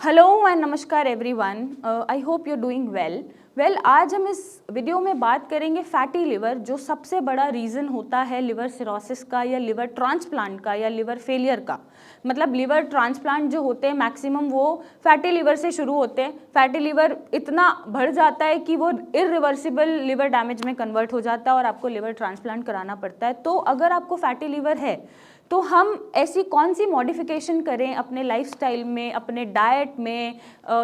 Hello and नमस्कार everyone, I hope you doing well. आज हम इस वीडियो में बात करेंगे फैटी लिवर, जो सबसे बड़ा रीज़न होता है लिवर सिरोसिस का या लिवर ट्रांसप्लांट का या लिवर फेलियर का। मतलब लिवर ट्रांसप्लांट जो होते हैं मैक्सिमम वो फैटी लिवर से शुरू होते हैं। फैटी लिवर इतना बढ़ जाता है कि वो इरिवर्सिबल लिवर डैमेज में कन्वर्ट हो जाता है और आपको लिवर ट्रांसप्लांट कराना पड़ता है। तो अगर आपको फैटी लिवर है तो हम ऐसी कौन सी मॉडिफिकेशन करें अपने लाइफस्टाइल में, अपने डाइट में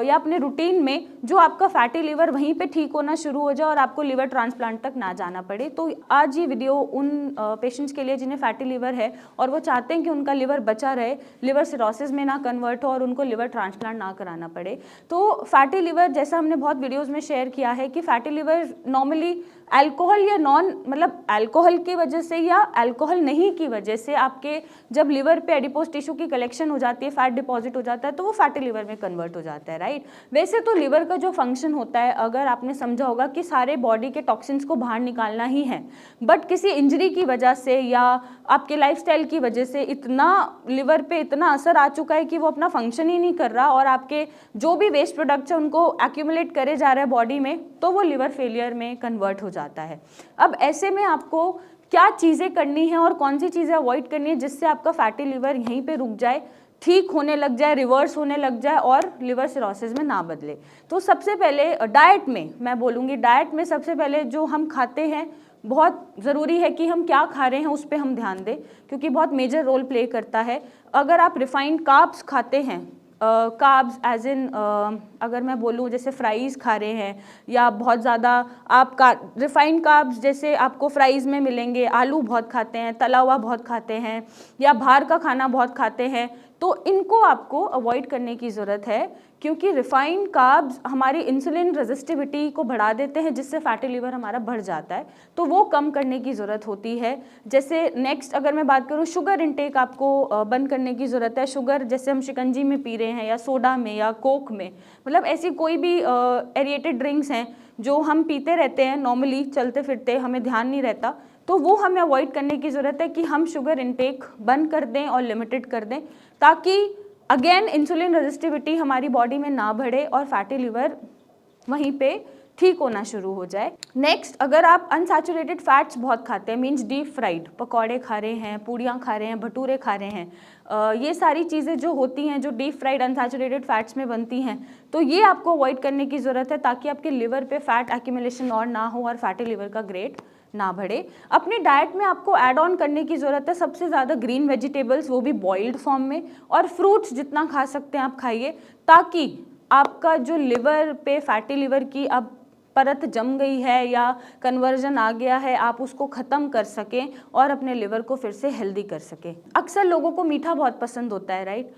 या अपने रूटीन में, जो आपका फैटी लिवर वहीं पे ठीक होना शुरू हो जाए और आपको लिवर ट्रांसप्लांट तक ना जाना पड़े। तो आज ये वीडियो उन पेशेंट्स के लिए जिन्हें फैटी लिवर है और वो चाहते हैं कि उनका लिवर बचा रहे, लिवर सिरोसिस में ना कन्वर्ट हो और उनको लिवर ट्रांसप्लांट ना कराना पड़े। तो फैटी लिवर, जैसा हमने बहुत वीडियोज़ में शेयर किया है कि फैटी लिवर नॉर्मली अल्कोहल या मतलब अल्कोहल की वजह से या अल्कोहल नहीं की वजह से आपके जब लिवर पे एडिपोज टिश्यू की कलेक्शन हो जाती है, फैट डिपॉजिट हो जाता है, तो वो फैटी लिवर में कन्वर्ट हो जाता है, राइट। वैसे तो लिवर का जो फंक्शन होता है, अगर आपने समझा होगा कि सारे बॉडी के टॉक्सिन्स को बाहर निकालना ही है, बट किसी इंजरी की वजह से या आपके लाइफस्टाइल की वजह से इतना लिवर पे इतना असर आ चुका है कि वो अपना फंक्शन ही नहीं कर रहा और आपके जो भी वेस्ट प्रोडक्ट्स हैं उनको एक्यूमुलेट करे जा रहा है बॉडी में, तो वो लिवर फेलियर में कन्वर्ट हो जाता है। अब ऐसे में आपको क्या चीज़ें करनी है और कौन सी चीज़ें अवॉइड करनी है जिससे आपका फैटी लिवर यहीं पे रुक जाए, ठीक होने लग जाए, रिवर्स होने लग जाए और लिवर सिरोसिस में ना बदले। तो सबसे पहले डाइट में मैं बोलूँगी, डाइट में सबसे पहले जो हम खाते हैं, बहुत ज़रूरी है कि हम क्या खा रहे हैं उस पर हम ध्यान दें, क्योंकि बहुत मेजर रोल प्ले करता है। अगर आप रिफाइंड कार्ब्स खाते हैं, कार्ब्स एज इन अगर मैं बोलूँ जैसे फ्राइज़ खा रहे हैं या बहुत ज़्यादा आप रिफाइंड कार्ब्स जैसे आपको फ्राइज़ में मिलेंगे, आलू बहुत खाते हैं, तला हुआ बहुत खाते हैं या बाहर का खाना बहुत खाते हैं, तो इनको आपको अवॉइड करने की ज़रूरत है, क्योंकि रिफाइंड कार्ब्स हमारी इंसुलिन रेजिस्टिविटी को बढ़ा देते हैं, जिससे फैटी लिवर हमारा बढ़ जाता है। तो वो कम करने की ज़रूरत होती है। जैसे नेक्स्ट अगर मैं बात करूँ, शुगर इंटेक आपको बंद करने की ज़रूरत है। शुगर जैसे हम शिकंजी में पी रहे हैं या सोडा में या कोक में, मतलब ऐसी कोई भी एरिएटेड ड्रिंक्स हैं जो हम पीते रहते हैं नॉर्मली चलते फिरते, हमें ध्यान नहीं रहता, तो वो हमें अवॉइड करने की ज़रूरत है कि हम शुगर इंटेक बंद कर दें और लिमिटेड कर दें, ताकि अगेन इंसुलिन रेजिस्टिविटी हमारी बॉडी में ना बढ़े और फैटी लिवर वहीं पे ठीक होना शुरू हो जाए। नेक्स्ट, अगर आप अनसैचुरेटेड फैट्स बहुत खाते हैं, मीन्स डीप फ्राइड, पकौड़े खा रहे हैं, पूड़ियाँ खा रहे हैं, भटूरे खा रहे हैं, ये सारी चीज़ें जो होती हैं जो डीप फ्राइड अनसैचुरेटेड फैट्स में बनती हैं, तो ये आपको अवॉइड करने की ज़रूरत है, ताकि आपके लिवर पे फैट एक्यूमुलेशन और ना हो और फैटी लिवर का ग्रेड ना बढ़े। अपनी डाइट में आपको ऐड ऑन करने की ज़रूरत है सबसे ज़्यादा ग्रीन वेजिटेबल्स, वो भी बॉइल्ड फॉर्म में, और फ्रूट्स जितना खा सकते हैं आप खाइए, ताकि आपका जो लिवर पे फैटी लिवर की अब परत जम गई है या कन्वर्जन आ गया है, आप उसको ख़त्म कर सकें और अपने लिवर को फिर से हेल्दी कर सकें। अक्सर लोगों को मीठा बहुत पसंद होता है, राइट।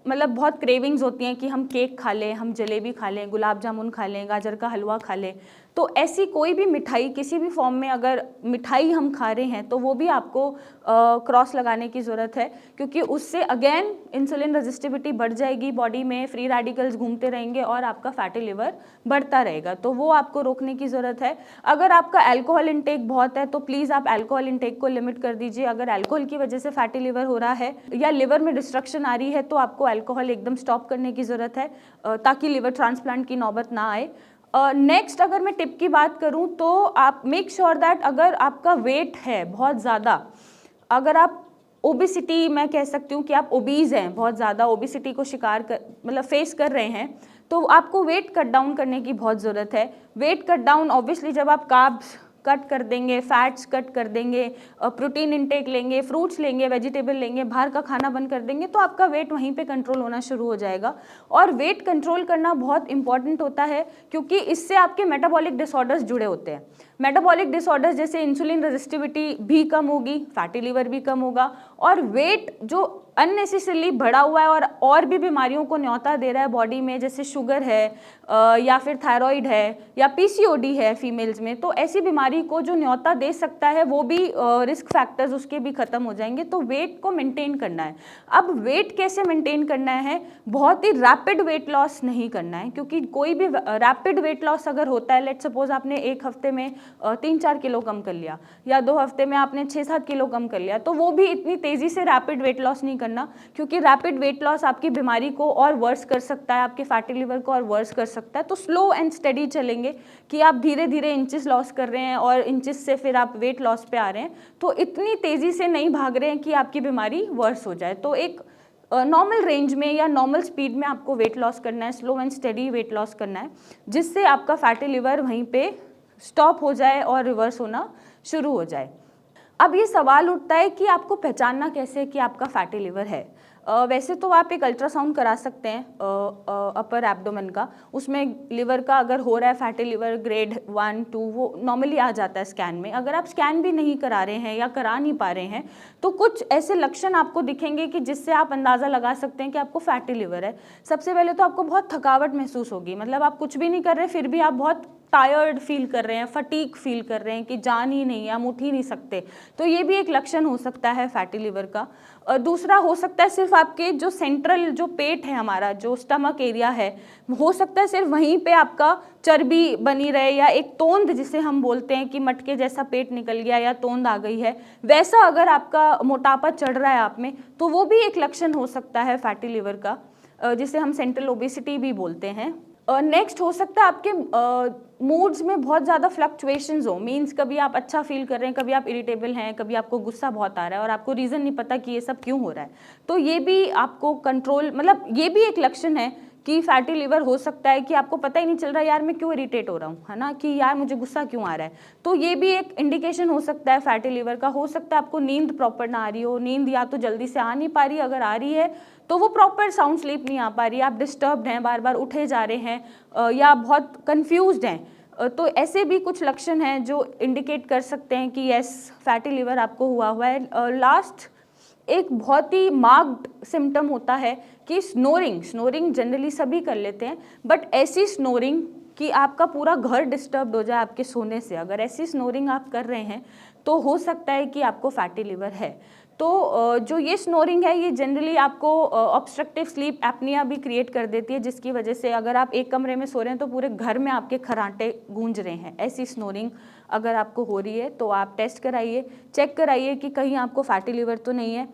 मतलब बहुत क्रेविंग्स होती हैं कि हम केक खा लें, हम जलेबी खा लें, गुलाब जामुन खा लें, गाजर का हलवा खा लें। तो ऐसी कोई भी मिठाई किसी भी फॉर्म में अगर मिठाई हम खा रहे हैं तो वो भी आपको क्रॉस लगाने की ज़रूरत है, क्योंकि उससे अगेन इंसुलिन रेजिस्टिविटी बढ़ जाएगी बॉडी में, फ्री रेडिकल्स घूमते रहेंगे और आपका फैटी लिवर बढ़ता रहेगा, तो वो आपको रोकने की ज़रूरत है। अगर आपका अल्कोहल इंटेक बहुत है तो प्लीज़ आप अल्कोहल इंटेक को लिमिट कर दीजिए। अगर अल्कोहल की वजह से फैटी लिवर हो रहा है या लिवर में डिस्ट्रक्शन आ रही है तो आपको अल्कोहल एकदम स्टॉप करने की ज़रूरत है, ताकि लिवर ट्रांसप्लांट की नौबत ना आए। नेक्स्ट अगर मैं टिप की बात करूं तो आप मेक श्योर दैट अगर आपका वेट है बहुत ज़्यादा, अगर आप ओबिसिटी, मैं कह सकती हूँ कि आप ओबीज़ हैं, बहुत ज़्यादा ओबिसिटी को मतलब फेस कर रहे हैं, तो आपको वेट कट डाउन करने की बहुत ज़रूरत है। वेट कट डाउन ऑब्वियसली जब आप कार्ब्स कट कर देंगे, फैट्स कट कर देंगे, प्रोटीन इंटेक लेंगे, फ्रूट्स लेंगे, वेजिटेबल लेंगे, बाहर का खाना बंद कर देंगे, तो आपका वेट वहीं पे कंट्रोल होना शुरू हो जाएगा। और वेट कंट्रोल करना बहुत इंपॉर्टेंट होता है, क्योंकि इससे आपके मेटाबॉलिक डिसऑर्डर्स जुड़े होते हैं। मेटाबॉलिक डिसऑर्डर्स जैसे इंसुलिन रेजिस्टिविटी भी कम होगी, फैटी लिवर भी कम होगा, और वेट जो अननेसेसरली बढ़ा हुआ है और भी बीमारियों को न्योता दे रहा है बॉडी में, जैसे शुगर है या फिर थायराइड है या पीसीओडी है फीमेल्स में, तो ऐसी बीमारी को जो न्योता दे सकता है वो भी रिस्क फैक्टर्स उसके भी खत्म हो जाएंगे। तो वेट को मेंटेन करना है। अब वेट कैसे मेंटेन करना है? बहुत ही रैपिड वेट लॉस नहीं करना है, क्योंकि कोई भी रैपिड वेट लॉस अगर होता है, लेट सपोज आपने एक हफ्ते में 3-4 किलो कम कर लिया या 2 हफ्ते में आपने 6-7 किलो कम कर लिया, तो वो भी इतनी तेज़ी से रैपिड वेट लॉस नहीं करना, क्योंकि रैपिड वेट लॉस आपकी बीमारी को और वर्स कर सकता है, आपके फैटी लिवर को और वर्स कर सकता है। तो स्लो एंड स्टडी चलेंगे कि आप धीरे धीरे इंचेस लॉस कर रहे हैं और इंचेस से फिर आप वेट लॉस पे आ रहे हैं, तो इतनी तेज़ी से नहीं भाग रहे हैं कि आपकी बीमारी वर्स हो जाए। तो एक नॉर्मल रेंज में या नॉर्मल स्पीड में आपको वेट लॉस करना है, slow and study weight loss करना है, जिससे आपका फैटी लिवर वहीं पे स्टॉप हो जाए और रिवर्स होना शुरू हो जाए। अब ये सवाल उठता है कि आपको पहचानना कैसे कि आपका फैटी लिवर है। वैसे तो आप एक अल्ट्रासाउंड करा सकते हैं अपर एब्डोमेन का, उसमें लिवर का अगर हो रहा है फैटी लिवर ग्रेड 1, 2 वो नॉर्मली आ जाता है स्कैन में। अगर आप स्कैन भी नहीं करा रहे हैं या करा नहीं पा रहे हैं तो कुछ ऐसे लक्षण आपको दिखेंगे कि जिससे आप अंदाज़ा लगा सकते हैं कि आपको फैटी लिवर है। सबसे पहले तो आपको बहुत थकावट महसूस होगी, मतलब आप कुछ भी नहीं कर रहे फिर भी आप बहुत टायर्ड फील कर रहे हैं, फटीग फील कर रहे हैं कि जान ही नहीं है, हम उठ ही नहीं सकते, तो ये भी एक लक्षण हो सकता है फैटी लिवर का। दूसरा हो सकता है सिर्फ आपके जो सेंट्रल जो पेट है हमारा, जो स्टमक एरिया है, हो सकता है सिर्फ वहीं पे आपका चर्बी बनी रहे या एक तोंद जिसे हम बोलते हैं कि मटके जैसा पेट निकल गया या तोंद आ गई है, वैसा अगर आपका मोटापा चढ़ रहा है आप में तो वो भी एक लक्षण हो सकता है फैटी लिवर का, जिसे हम सेंट्रल ओबेसिटी भी बोलते हैं। नेक्स्ट हो सकता है आपके मूड्स में बहुत ज़्यादा फ्लक्चुएशंस हो, मीन्स कभी आप अच्छा फील कर रहे हैं, कभी आप इरिटेबल हैं, कभी आपको गुस्सा बहुत आ रहा है और आपको रीज़न नहीं पता कि ये सब क्यों हो रहा है। तो ये भी आपको कंट्रोल, मतलब ये भी एक लक्षण है कि फैटी लिवर हो सकता है कि आपको पता ही नहीं चल रहा यार मैं क्यों इरिटेट हो रहा हूँ, है ना, कि यार मुझे गुस्सा क्यों आ रहा है। तो ये भी एक इंडिकेशन हो सकता है फैटी लिवर का। हो सकता है आपको नींद प्रॉपर ना आ रही हो, नींद या तो जल्दी से आ नहीं पा रही, अगर आ रही है तो वो प्रॉपर साउंड स्लीप नहीं आ पा रही, आप डिस्टर्ब्ड हैं, बार बार उठे जा रहे हैं या बहुत कन्फ्यूज्ड हैं। तो ऐसे भी कुछ लक्षण हैं जो इंडिकेट कर सकते हैं कि यस फैटी लिवर आपको हुआ है। लास्ट एक बहुत ही मार्क्ड सिम्टम होता है कि स्नोरिंग जनरली सभी कर लेते हैं, बट ऐसी स्नोरिंग कि आपका पूरा घर डिस्टर्ब हो जाए आपके सोने से, अगर ऐसी स्नोरिंग आप कर रहे हैं तो हो सकता है कि आपको फैटी लिवर है। तो जो ये स्नोरिंग है ये जनरली आपको ऑब्स्ट्रक्टिव स्लीप एपनिया भी क्रिएट कर देती है, जिसकी वजह से अगर आप एक कमरे में सो रहे हैं तो पूरे घर में आपके खर्राटे गूंज रहे हैं। ऐसी स्नोरिंग अगर आपको हो रही है तो आप टेस्ट कराइए, चेक कराइए कि कहीं आपको फैटी लिवर तो नहीं है।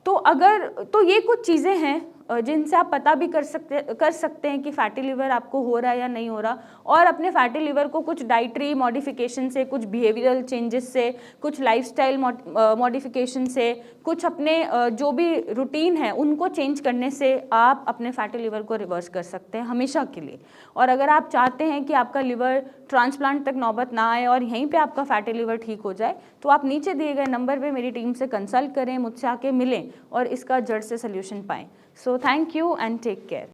तो ये कुछ चीज़ें हैं जिनसे आप पता भी कर सकते हैं कि फैटी लिवर आपको हो रहा है या नहीं हो रहा, और अपने फैटी लिवर को कुछ डाइटरी मॉडिफिकेशन से, कुछ बिहेवियरल चेंजेस से, कुछ लाइफस्टाइल मॉडिफिकेशन से, कुछ अपने जो भी रूटीन है उनको चेंज करने से आप अपने फैटी लिवर को रिवर्स कर सकते हैं हमेशा के लिए। और अगर आप चाहते हैं कि आपका लिवर ट्रांसप्लांट तक नौबत ना आए और यहीं पे आपका फैटी लिवर ठीक हो जाए, तो आप नीचे दिए गए नंबर पे मेरी टीम से कंसल्ट करें, मुझसे आके मिलें और इसका जड़ से सोल्यूशन पाएं। So thank you and take care.